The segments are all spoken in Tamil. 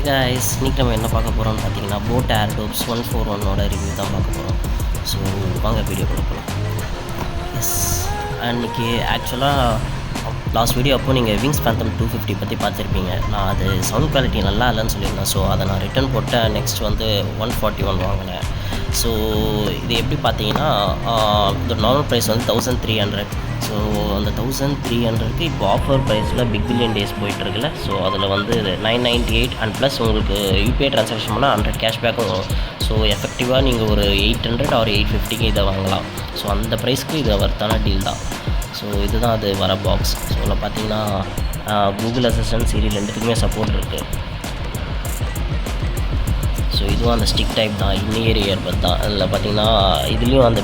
Hey guys, இன்னைக்கு நம்ம என்ன பார்க்க போகிறோம்னு பார்த்தீங்கன்னா boAt Airdopes 141 ரிவ்யூ தான் பார்க்க போகிறோம். ஸோ வாங்க வீடியோக்குள்ள போகலாம். எஸ், அன்றைக்கி ஆக்சுவலாக லாஸ்ட் வீடியோ அப்போ நீங்கள் விங்ஸ் பேந்தம் 250 பற்றி பார்த்துருப்பீங்க. நான் அது சவுண்ட் குவாலிட்டி நல்லா இல்லைன்னு சொல்லியிருந்தேன். ஸோ அதை நான் ரிட்டர்ன் போட்டேன். நெக்ஸ்ட் வந்து 141 வாங்கினேன். ஸோ இது எப்படி பார்த்தீங்கன்னா இந்த நார்மல் ப்ரைஸ் வந்து 1300. ஸோ அந்த 1300க்கு இப்போ ஆஃபர் ப்ரைஸில் பிக் பில்லியன் டேஸ் போயிட்டுருக்குல்ல. ஸோ அதில் வந்து 998 அண்ட் ப்ளஸ் உங்களுக்கு யூபிஐ ட்ரான்சாக்ஷன் பண்ணால் 100 கேஷ்பேக்கும் வரும். ஸோ எஃபெக்டிவாக நீங்கள் ஒரு 800 ஆர் 850க்கு இதை வாங்கலாம். ஸோ அந்த ப்ரைஸ்க்கு இது வர்த்தான டீல் தான். ஸோ இதுதான் அது வர பாக்ஸ். ஸோ இதில் பார்த்தீங்கன்னா கூகுள் அசிஸ்டன்ட் சீரி ரெண்டுத்துக்குமே சப்போர்ட் இருக்குது. ஸோ இதுவும் அந்த ஸ்டிக் டைப் தான், இன்னியர் இயர்பட் தான். அதில் பார்த்தீங்கன்னா இதுலேயும் அந்த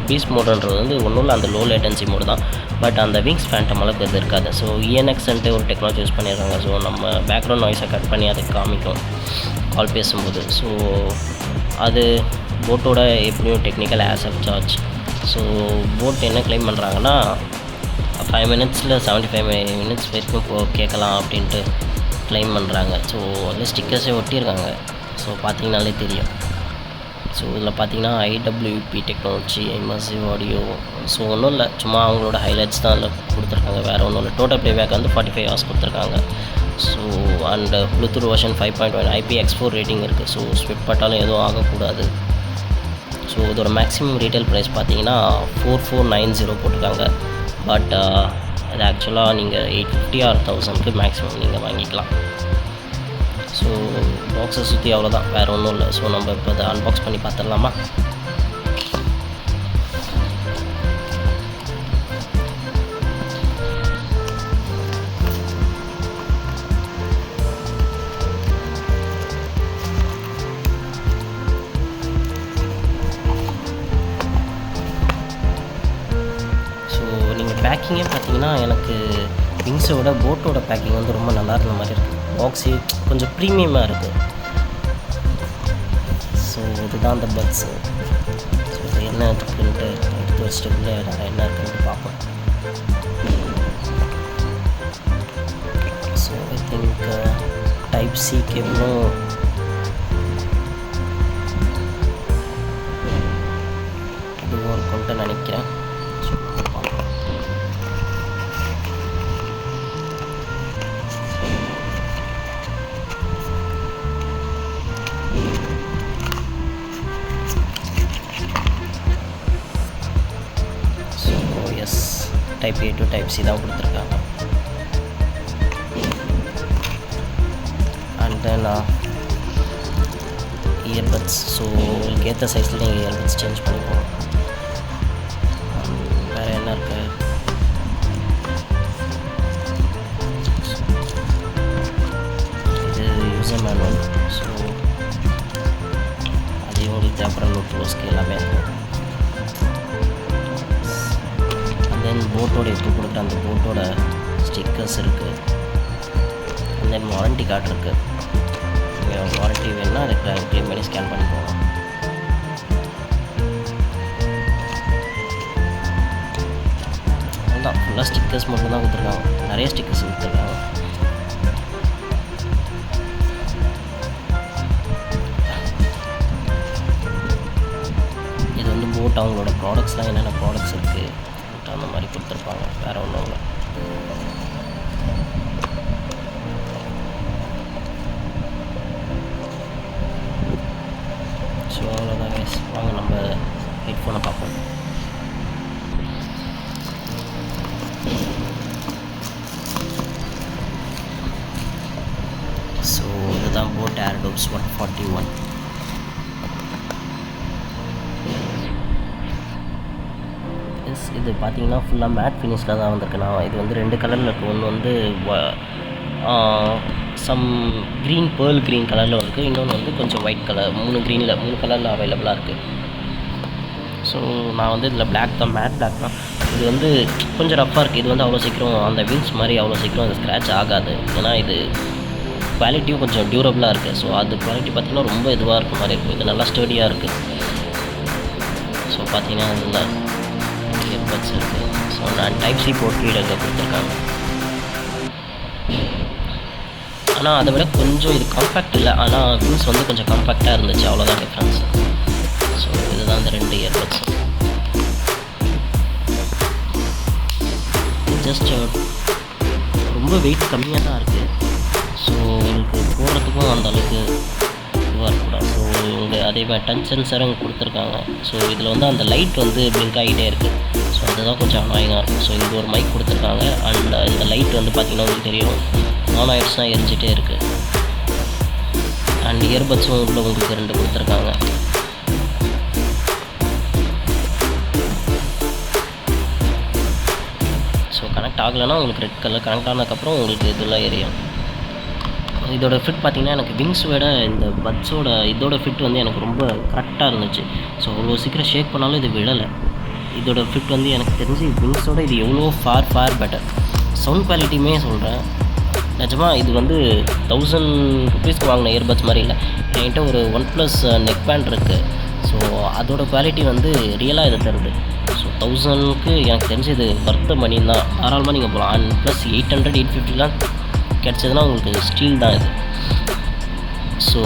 பீஸ்ட் மோடுன்றது வந்து ஒன்றும் இல்லை, அந்த லோ லேட்டன்சி மோடு தான். பட் அந்த விங்ஸ் ஃபேண்டம் அளவுக்கு இது இருக்காது. ஸோ ENxன்ட்டு ஒரு டெக்னாலஜி யூஸ் பண்ணியிருக்காங்க. ஸோ நம்ம பேக்ரவுண்ட் நாய்ஸை கட் பண்ணி அதை காமிக்கும் கால் பேசும்போது. ஸோ அது போட்டோட எப்படியும் டெக்னிக்கல் ஆசப் சார்ஜ். ஸோ போட் என்ன கிளைம் பண்ணுறாங்கன்னா 5 மினிட்ஸில் 75 மினிட்ஸ் வரைக்கும் கேட்கலாம் அப்படின்ட்டு கிளைம் பண்ணுறாங்க. ஸோ அதில் ஸ்டிக்கர்ஸே ஒட்டியிருக்காங்க. ஸோ பார்த்தீங்கனாலே தெரியும். ஸோ இதில் பார்த்தீங்கன்னா IWP technology, Immersive audio. So ஒன்றும் இல்லை, சும்மா அவங்களோட ஹைலைட்ஸ் தான் அதில் கொடுத்துருக்காங்க, வேறு ஒன்றும் இல்லை. டோட்டல் ப்ளேபேக் வந்து 45 ஹவர்ஸ் கொடுத்துருக்காங்க. So and Bluetooth version 5.1 IPX4 rating இருக்குது. ஸோ ஸ்விட் பட்டாலும் எதுவும் ஆகக்கூடாது. ஸோ இதோட மேக்ஸிமம் ரீட்டைல் ப்ரைஸ் பார்த்தீங்கன்னா 4490 போட்டிருக்காங்க. பட் அது ஆக்சுவலாக நீங்கள் 850 ஆர் 1000க்கு மேக்ஸிமம் நீங்கள் வாங்கிக்கலாம். ஸோ பாக்ஸை சுற்றி அவ்வளோதான், வேறு ஒன்றும் இல்லை. ஸோ நம்ம இப்போ அதை அன்பாக்ஸ் பண்ணி பார்த்துடலாமா? ஸோ நீங்கள் பேக்கிங்கே பார்த்தீங்கன்னா எனக்கு விங்ஸோட போட்டோட பேக்கிங் வந்து ரொம்ப நல்லா இருந்த மாதிரி இருக்குது. பாக்ஸு கொஞ்சம் ப்ரீமியமாக இருக்குது. ஸோ இதுதான் அந்த பட்ஸு. ஸோ இது என்ன இருக்குன்ட்டு எடுத்து வச்சுட்டு உள்ளே என்ன இருக்குன்ட்டு பார்ப்போம். So I think type C கேபிளும் இதுவும் இருக்குன்ட்டு நினைக்கிறேன். Type A to type C தான் கொடுத்துருக்காங்க. And then earbuds. ஸோ உங்களுக்கு ஏற்ற சைஸில் நீங்கள் இயர்பட்ஸ் சேஞ்ச் பண்ணிப்போம். வேறு என்ன இருக்குது? இது யூசர் மேனுவல். ஸோ அது உங்களுக்கு அப்புறம் நோட்போஸ்க்கு எல்லாமே இருக்கும். தென் போட்டோட எடுத்து கொடுக்குற அந்த போட்டோட ஸ்டிக்கர்ஸ் இருக்குது. அண்ட் தென் வாரண்ட்டி கார்டு இருக்குது. நீங்கள் வாரண்ட்டி வேணுன்னா அதை க்ளைம் பண்ணி ஸ்கேன் பண்ணி போகலாம். அதுதான் ஃபுல்லாக ஸ்டிக்கர்ஸ் மட்டும் தான் கொடுத்துருக்காங்க. நிறைய ஸ்டிக்கர்ஸ் கொடுத்துருக்காங்க. இது வந்து போட் அவங்களோட ப்ராடக்ட்ஸ்லாம் என்னென்ன ப்ராடக்ட்ஸ் இருக்குது அந்த மாதிரி கொடுத்துருப்பாங்க, வேறு ஒன்றும் இல்லை. ஸோ அவ்வளோதான் கைஸ், வாங்க நம்ம ஹெட்ஃபோனை பார்ப்போம். ஸோ இதுதான் boAt Airdopes 141. இது பார்த்தீங்கன்னா ஃபுல்லாக மேட் ஃபினிஷில் தான் வந்திருக்கு. நான் இது வந்து 2 கலரில் இருக்குது. ஒன்று வந்து சம் க்ரீன் பேர்ல் க்ரீன் கலரில் இருக்குது. இன்னொன்று வந்து கொஞ்சம் ஒயிட் கலர். 3 கலரில் அவைலபிளாக இருக்குது. ஸோ நான் வந்து இதில் பிளாக் தான், மேட் பிளாக் தான். இது வந்து கொஞ்சம் ரஃப்பாக இருக்குது. இது வந்து அவ்வளோ சீக்கிரம் அந்த விங்ஸ் மாதிரி அவ்வளோ சீக்கிரம் அது ஸ்க்ராட்ச் ஆகாது. ஏன்னா இது குவாலிட்டியும் கொஞ்சம் டியூரபிளாக இருக்குது. ஸோ அது குவாலிட்டி பார்த்திங்கன்னா ரொம்ப இதுவாக இருக்க மாதிரி இருக்கும். இது நல்லா ஸ்டடியாக இருக்குது. ஸோ பார்த்தீங்கன்னா அதில் இயர்பட்ஸ் இருக்குது. ஸோ நான் டைப் சி போர்ட் ரீடரில் கொடுத்துருக்காங்க. ஆனால் அதை விட கொஞ்சம் இது காம்பேக்ட் இல்லை, ஆனால் விங்ஸ் வந்து கொஞ்சம் காம்பேக்டாக இருந்துச்சு, அவ்வளோதான் டிஃப்ரென்ஸ். ஸோ இதுதான் அந்த 2 இயர்பட்ஸ். ஜஸ்ட் ரொம்ப வெயிட் கம்மியாக தான் இருக்குது. ஸோ உங்களுக்கு போடுறதுக்கும் அந்த அளவுக்கு இதுவாக இருக்கக்கூடாது. ஸோ இங்கே அதே மாதிரி டச் சென்சரும் கொடுத்துருக்காங்க. ஸோ இதில் வந்து அந்த லைட் வந்து பிளிங்க் ஆகிட்டே இருக்குது. ஸோ அதுதான் கொஞ்சம் அனாயிங்காக இருக்கும். ஸோ இங்கே ஒரு மைக் கொடுத்துருக்காங்க. அண்ட் இந்த லைட் வந்து பார்த்திங்கன்னா உங்களுக்கு தெரியும், ஆன் ஆயிடுச்சுனா எரிஞ்சிட்டே இருக்குது. அண்ட் இயர்பட்ஸும் உள்ள உங்களுக்கு 2 கொடுத்துருக்காங்க. ஸோ கனெக்ட் ஆகலைன்னா உங்களுக்கு ரெட் கலர், கனெக்ட் ஆனதுக்கப்புறம் உங்களுக்கு இதெல்லாம் எரியும். இதோட ஃபிட் பார்த்திங்கன்னா எனக்கு விங்ஸ் விட இந்த பட்ஸோட இதோட ஃபிட் வந்து எனக்கு ரொம்ப கரெக்டாக இருந்துச்சு. ஸோ அவ்வளோ சீக்கிரம் ஷேக் பண்ணாலும் இது விடலை. இதோட ஃபிட் வந்து எனக்கு தெரிஞ்சு விங்ஸோட இது எவ்வளோ ஃபார் பெட்டர். சவுண்ட் குவாலிட்டியுமே சொல்கிறேன், நிஜமாக இது வந்து 1000 ருபீஸ்க்கு வாங்கின இயர்பட்ஸ் மாதிரி இல்லை. என்கிட்ட ஒரு OnePlus நெக் பேண்ட் இருக்குது. ஸோ அதோட குவாலிட்டி வந்து ரியலாக இது தருது. ஸோ 1000க்கு எனக்கு தெரிஞ்சு இது வர்த்த மணி தான், தாராளமாக நீங்கள் போகலாம். அண்ட் ப்ளஸ் 800 850லாம் கிடச்சதுன்னா உங்களுக்கு ஸ்டீல் தான் இது. ஸோ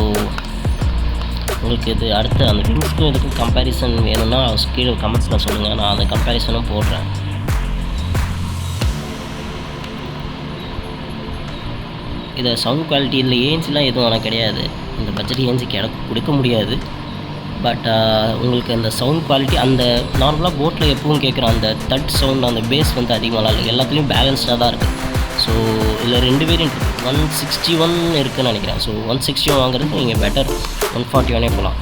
உங்களுக்கு இது அடுத்து அந்த விங்ஸ்க்கும் இதுக்கும் கம்பேரிசன் வேணும்னா கீழே கமெண்ட்ஸில் சொல்லுங்கள், நான் அந்த கம்பேரிசனும் போடுறேன். இதை சவுண்ட் குவாலிட்டி இதில் ஏன்சிலாம் எதுவும் ஆனால் கிடையாது. இந்த பட்ஜெட் ஏன்சி கொடுக்க முடியாது. பட் உங்களுக்கு அந்த சவுண்ட் குவாலிட்டி அந்த நார்மலாக போட்டில் எப்பவும் கேட்குற அந்த தட் சவுண்ட், அந்த பேஸ் வந்து அதிகமாக இல்லை, எல்லாத்துலேயும் பேலன்ஸ்டாக தான் இருக்குது. ஸோ இதில் 2 வேரியன்ட் 161 இருக்குதுன்னு நினைக்கிறேன். ஸோ 160 வாங்குறது நீங்கள் பெட்டர் 141 போகலாம்.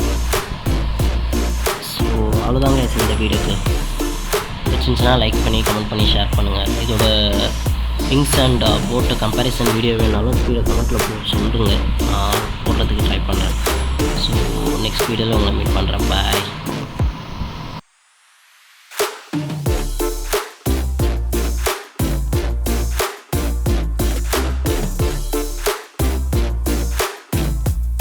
ஸோ அவ்வளோதாங்க இந்த வீடியோக்கு. பிடிச்சிருந்துச்சுன்னா லைக் பண்ணி கமெண்ட் பண்ணி ஷேர் பண்ணுங்கள். இதோட விங்ஸ் அண்ட் போட்டு கம்பேரிசன் வீடியோ வேணாலும் கீழே கமெண்ட்டில் சொல்லுங்கள், நான் போடுறதுக்கு ட்ரை பண்ணுறேன். ஸோ நெக்ஸ்ட் வீடியோவில் உங்களை மீட் பண்ணுறேன். பாய்.